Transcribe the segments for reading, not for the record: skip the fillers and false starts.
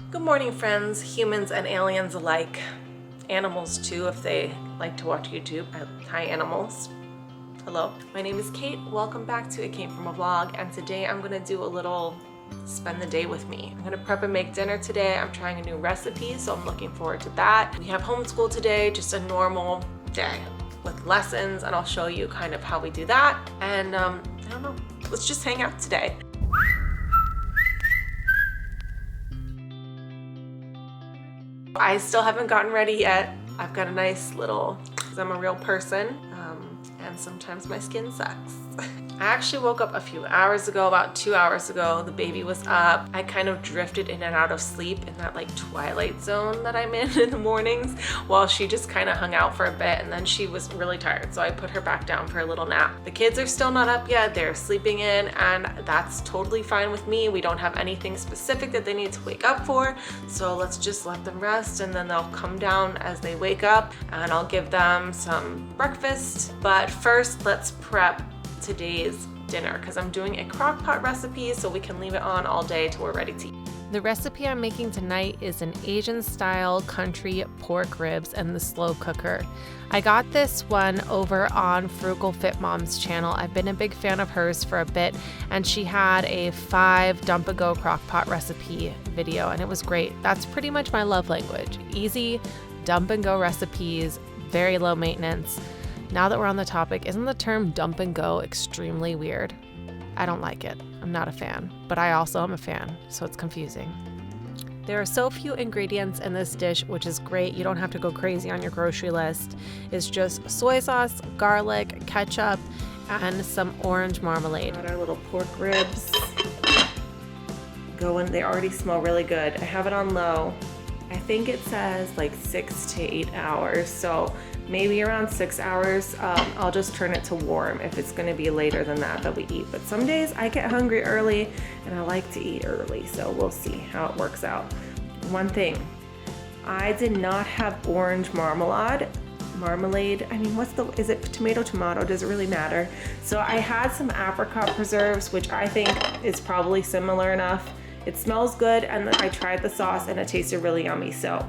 Good morning, friends, humans and aliens alike. Animals too, if they like to watch YouTube. Hi, animals. Hello, my name is Kate. Welcome back to It Came From a Vlog, and today I'm gonna do a little spend the day with me. I'm gonna prep and make dinner today. I'm trying a new recipe, so I'm looking forward to that. We have homeschool today, just a normal day with lessons, and I'll show you kind of how we do that. And I don't know, let's just hang out today. I still haven't gotten ready yet. I've got a nice little, because I'm a real person, and sometimes my skin sucks. I actually woke up a few hours ago, about 2 hours ago. The baby was up. I kind of drifted in and out of sleep in that like twilight zone that I'm in the mornings, while she just kind of hung out for a bit, and then she was really tired, so I put her back down for a little nap. The kids are still not up yet. They're sleeping in, and that's totally fine with me. We don't have anything specific that they need to wake up for, so let's just let them rest, and then they'll come down as they wake up, and I'll give them some breakfast. But first, let's prep today's dinner, because I'm doing a crock pot recipe so we can leave it on all day till we're ready to eat. The recipe I'm making tonight is an Asian style country pork ribs in the slow cooker. I got this one over on Frugal Fit Mom's channel. I've been a big fan of hers for a bit, and she had a 5 dump and go crock pot recipe video, and it was great. That's pretty much my love language. Easy dump and go recipes, very low maintenance. Now that we're on the topic, isn't the term dump and go extremely weird? I don't like it. I'm not a fan, but I also am a fan, so it's confusing. There are so few ingredients in this dish, which is great. You don't have to go crazy on your grocery list. It's just soy sauce, garlic, ketchup, and some orange marmalade. Got our little pork ribs going. They already smell really good. I have it on low. I think it says like 6 to 8 hours, so maybe around 6 hours. I'll just turn it to warm if it's gonna be later than that we eat. But some days I get hungry early and I like to eat early, so we'll see how it works out. One thing, I did not have orange marmalade. I mean, is it tomato? Does it really matter? So I had some apricot preserves, which I think is probably similar enough. It smells good, and I tried the sauce and it tasted really yummy, so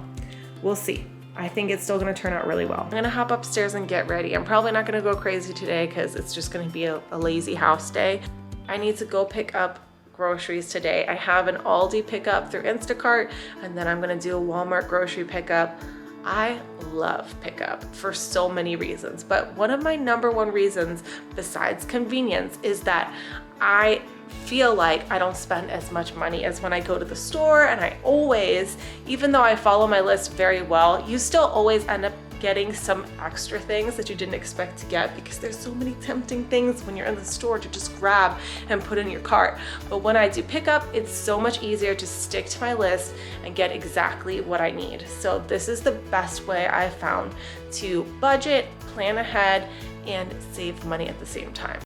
we'll see. I think it's still gonna turn out really well. I'm gonna hop upstairs and get ready. I'm probably not gonna go crazy today because it's just gonna be a lazy house day. I need to go pick up groceries today. I have an Aldi pickup through Instacart, and then I'm gonna do a Walmart grocery pickup. I love pickup for so many reasons, but one of my #1 reasons, besides convenience, is that I feel like I don't spend as much money as when I go to the store, and I always, even though I follow my list very well, you still always end up getting some extra things that you didn't expect to get, because there's so many tempting things when you're in the store to just grab and put in your cart. But when I do pickup, it's so much easier to stick to my list and get exactly what I need. So this is the best way I've found to budget, plan ahead, and save money at the same time.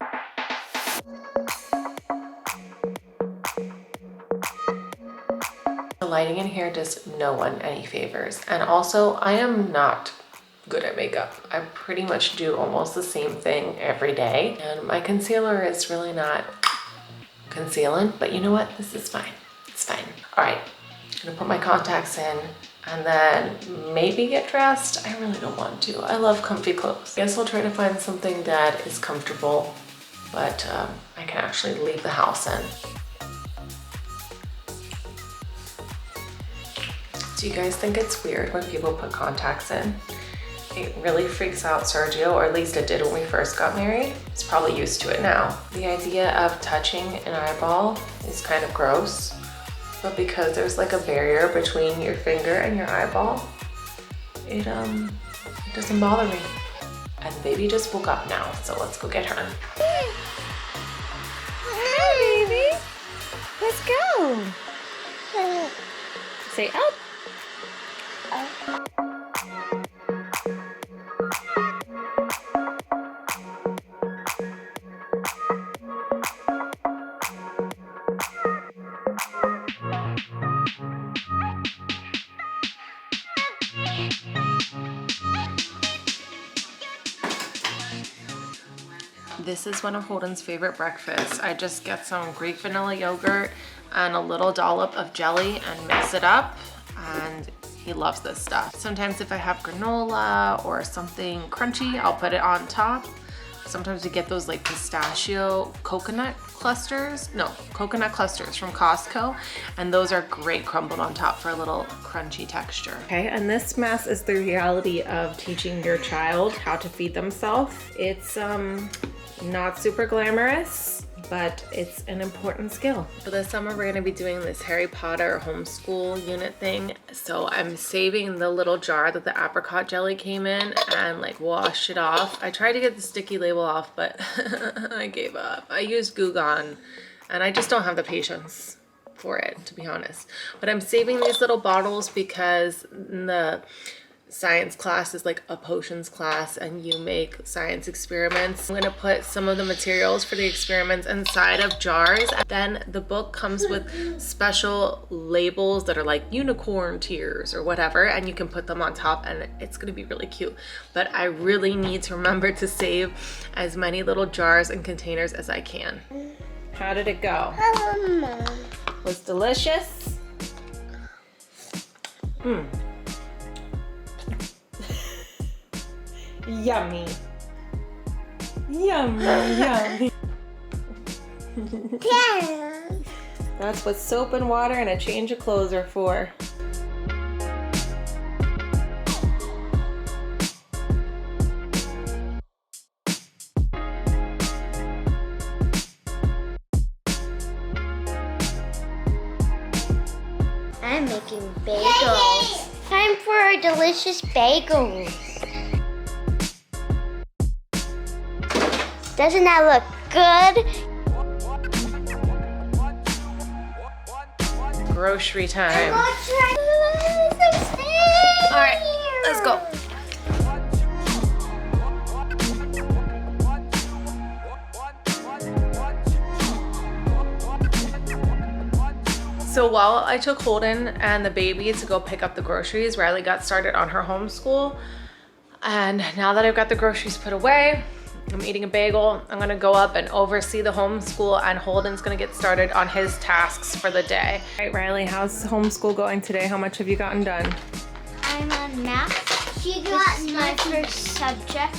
The lighting in here does no one any favors, and also I am not good at makeup. I pretty much do almost the same thing every day, and my concealer is really not concealing, but you know what? This is fine. It's fine. All right, I'm gonna put my contacts in and then maybe get dressed. I really don't want to. I love comfy clothes. I guess I'll try to find something that is comfortable, but I can actually leave the house in. Do you guys think it's weird when people put contacts in? It really freaks out Sergio, or at least it did when we first got married. He's probably used to it now. The idea of touching an eyeball is kind of gross, but because there's like a barrier between your finger and your eyeball, it doesn't bother me. And the baby just woke up now, so let's go get her. Hi, baby. Let's go. Say up. This is one of Holden's favorite breakfasts. I just get some Greek vanilla yogurt and a little dollop of jelly and mix it up, and he loves this stuff. Sometimes if I have granola or something crunchy, I'll put it on top. Sometimes we get those like pistachio coconut clusters from Costco, and those are great crumbled on top for a little crunchy texture. Okay, and this mess is the reality of teaching your child how to feed themselves. It's not super glamorous, but it's an important skill. For this summer, we're gonna be doing this Harry Potter homeschool unit thing. So I'm saving the little jar that the apricot jelly came in and like wash it off. I tried to get the sticky label off, but I gave up. I used Goo Gone and I just don't have the patience for it, to be honest. But I'm saving these little bottles because the science class is like a potions class and you make science experiments. I'm gonna put some of the materials for the experiments inside of jars. Then the book comes with special labels that are like unicorn tears or whatever, and you can put them on top and it's gonna be really cute. But I really need to remember to save as many little jars and containers as I can. How did it go? Was delicious? Yummy. Yummy, yummy. That's what soap and water and a change of clothes are for. I'm making bagels. Time for our delicious bagels. Doesn't that look good? Grocery time. All right, let's go. So while I took Holden and the baby to go pick up the groceries, Riley got started on her homeschool. And now that I've got the groceries put away, I'm eating a bagel. I'm gonna go up and oversee the homeschool, and Holden's gonna get started on his tasks for the day. All right, Riley, how's homeschool going today? How much have you gotten done? I'm on math. She got my first subject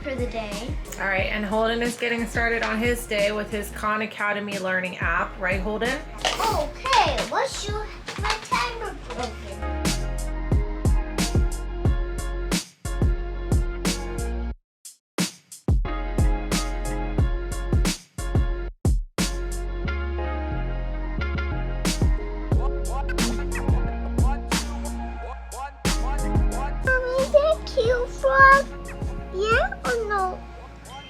for the day. All right, and Holden is getting started on his day with his Khan Academy learning app, right, Holden? Okay, what's your my timer broken? Is that cute frog? Yeah or no?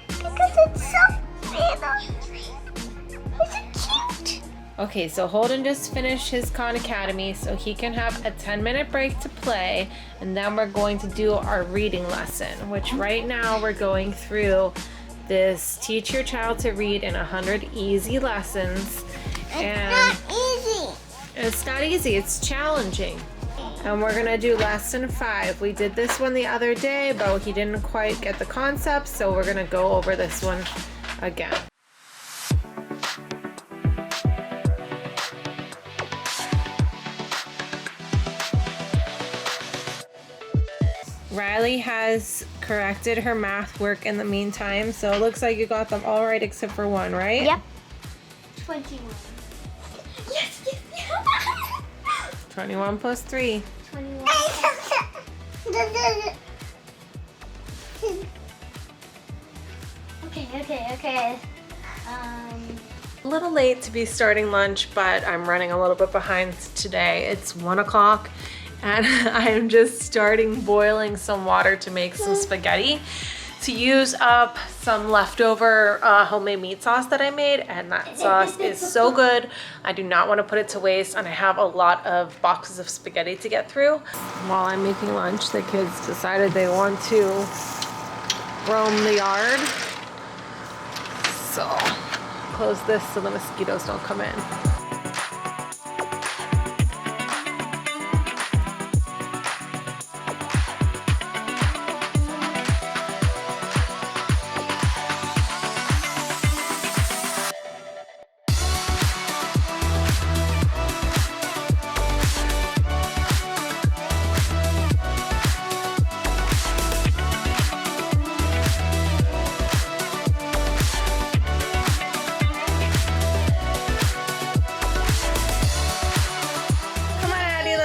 Because it's so little. Is it cute? Okay, so Holden just finished his Khan Academy, so he can have a 10-minute break to play, and then we're going to do our reading lesson, which right now we're going through this Teach Your Child to Read in 100 Easy Lessons. And It's not easy. it's not easy, it's challenging. And we're gonna do lesson 5. We did this one the other day, but he didn't quite get the concept, so we're gonna go over this one again. Riley has corrected her math work in the meantime, so it looks like you got them all right except for one, right? Yep. 21. Yes, yes, yes. 21 plus 3. 21. Okay. A little late to be starting lunch, but I'm running a little bit behind today. It's 1 o'clock and I'm just starting boiling some water to make some spaghetti to use up some leftover homemade meat sauce that I made, and that sauce is so good. I do not want to put it to waste, and I have a lot of boxes of spaghetti to get through. While I'm making lunch, the kids decided they want to roam the yard. So close this so the mosquitoes don't come in.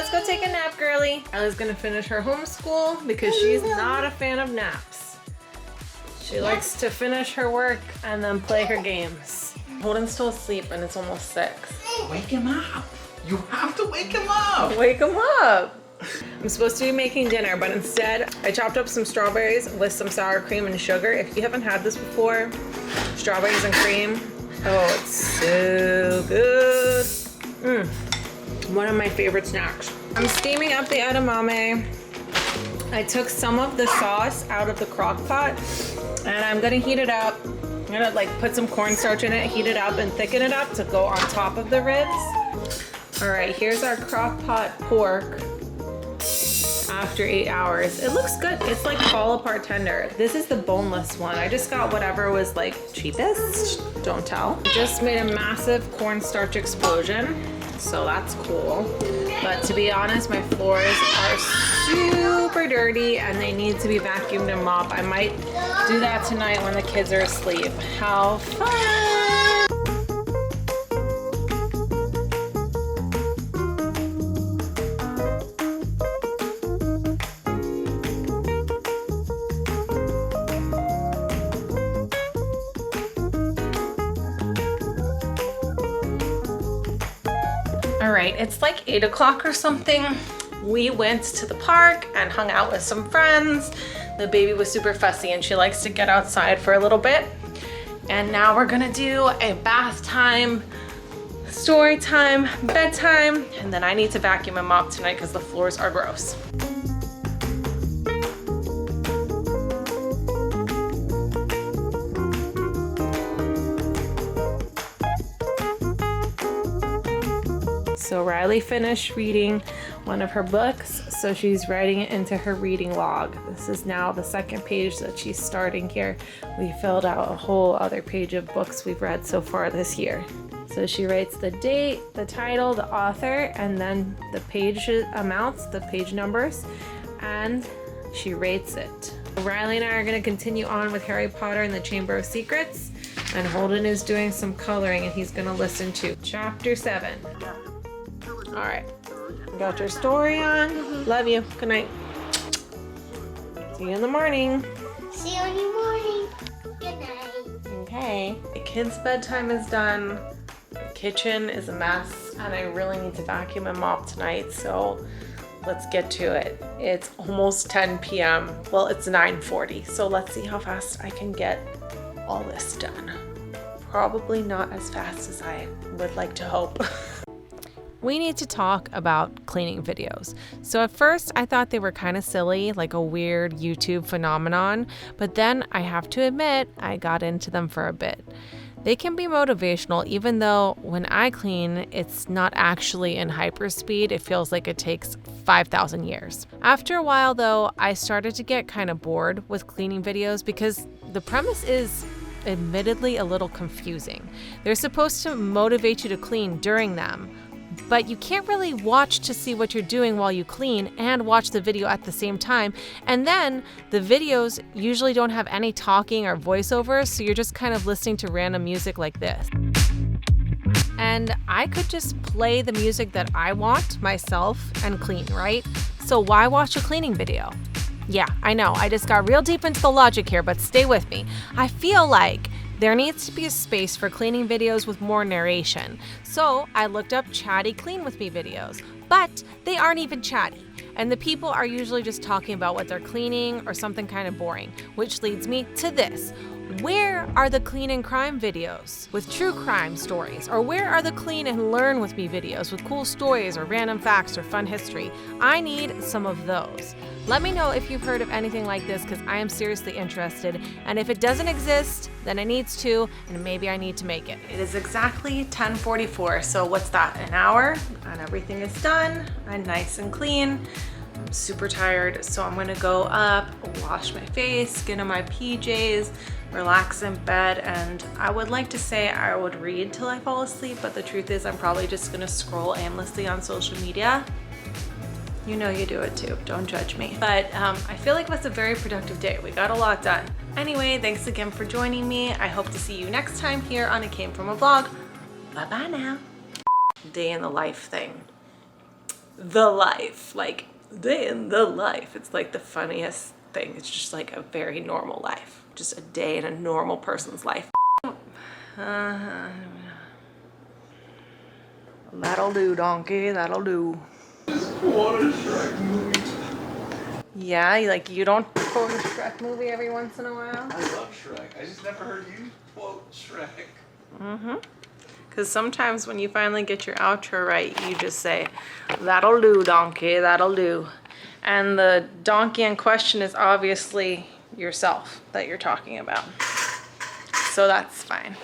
let's go take a nap, girly. Riley's gonna finish her homeschool because she's not a fan of naps. She likes to finish her work and then play her games. Holden's still asleep and it's almost 6. Wake him up. You have to wake him up. Wake him up. I'm supposed to be making dinner, but instead I chopped up some strawberries with some sour cream and sugar. If you haven't had this before, strawberries and cream, oh, it's so good. One of my favorite snacks. I'm steaming up the edamame. I took some of the sauce out of the crock pot and I'm gonna heat it up. I'm gonna like put some cornstarch in it, heat it up and thicken it up to go on top of the ribs. All right, here's our crock pot pork after 8 hours. It looks good. It's like fall apart tender. This is the boneless one. I just got whatever was like cheapest. Don't tell. Just made a massive cornstarch explosion. So that's cool. But to be honest, my floors are super dirty and they need to be vacuumed and mopped. I might do that tonight when the kids are asleep. How fun! All right, it's like 8 o'clock or something. We went to the park and hung out with some friends. The baby was super fussy and she likes to get outside for a little bit. And now we're gonna do a bath time, story time, bedtime, and then I need to vacuum and mop tonight because the floors are gross. So Riley finished reading one of her books, so she's writing it into her reading log. This is now the second page that she's starting here. We filled out a whole other page of books we've read so far this year. So she writes the date, the title, the author, and then the page amounts, the page numbers, and she rates it. Riley and I are going to continue on with Harry Potter and the Chamber of Secrets, and Holden is doing some coloring and he's going to listen to Chapter 7. All right, got your story on. Love you. Good night. See you in the morning. See you in the morning. Good night. Okay. The kids' bedtime is done. The kitchen is a mess, and I really need to vacuum and mop tonight, so let's get to it. It's almost 10 p.m. Well, it's 9:40, so let's see how fast I can get all this done. Probably not as fast as I would like to hope. We need to talk about cleaning videos. So at first I thought they were kind of silly, like a weird YouTube phenomenon, but then I have to admit I got into them for a bit. They can be motivational even though when I clean, it's not actually in hyperspeed. It feels like it takes 5,000 years. After a while though, I started to get kind of bored with cleaning videos because the premise is admittedly a little confusing. They're supposed to motivate you to clean during them, but you can't really watch to see what you're doing while you clean and watch the video at the same time. And then the videos usually don't have any talking or voiceovers, so you're just kind of listening to random music like this. And I could just play the music that I want myself and clean, right? So why watch a cleaning video? Yeah, I know, I just got real deep into the logic here, but stay with me. I feel like there needs to be a space for cleaning videos with more narration. So I looked up chatty clean with me videos, but they aren't even chatty. And the people are usually just talking about what they're cleaning or something kind of boring, which leads me to this. Where are the clean and crime videos with true crime stories? Or where are the clean and learn with me videos with cool stories or random facts or fun history? I need some of those. Let me know if you've heard of anything like this because I am seriously interested. And if it doesn't exist, then it needs to, and maybe I need to make it. It is exactly 10:44, so what's that, an hour? And everything is done. I'm nice and clean. I'm super tired, so I'm gonna go up, wash my face, get in my PJs, relax in bed, and I would like to say I would read till I fall asleep, but the truth is I'm probably just gonna scroll aimlessly on social media. You know you do it too, don't judge me. But I feel like it was a very productive day. We got a lot done. Anyway, thanks again for joining me. I hope to see you next time here on It Came From a Vlog. Bye-bye now. Day in the life thing. the life, like day in the life. It's like the funniest thing. It's just like a very normal life, just a day in a normal person's life. That'll do, donkey, that'll do. Just quote a Shrek movie. Yeah, you don't quote a Shrek movie every once in a while? I love Shrek. I just never heard you quote Shrek. Because sometimes when you finally get your outro right, you just say, that'll do, donkey, that'll do. And the donkey in question is obviously yourself that you're talking about. So that's fine.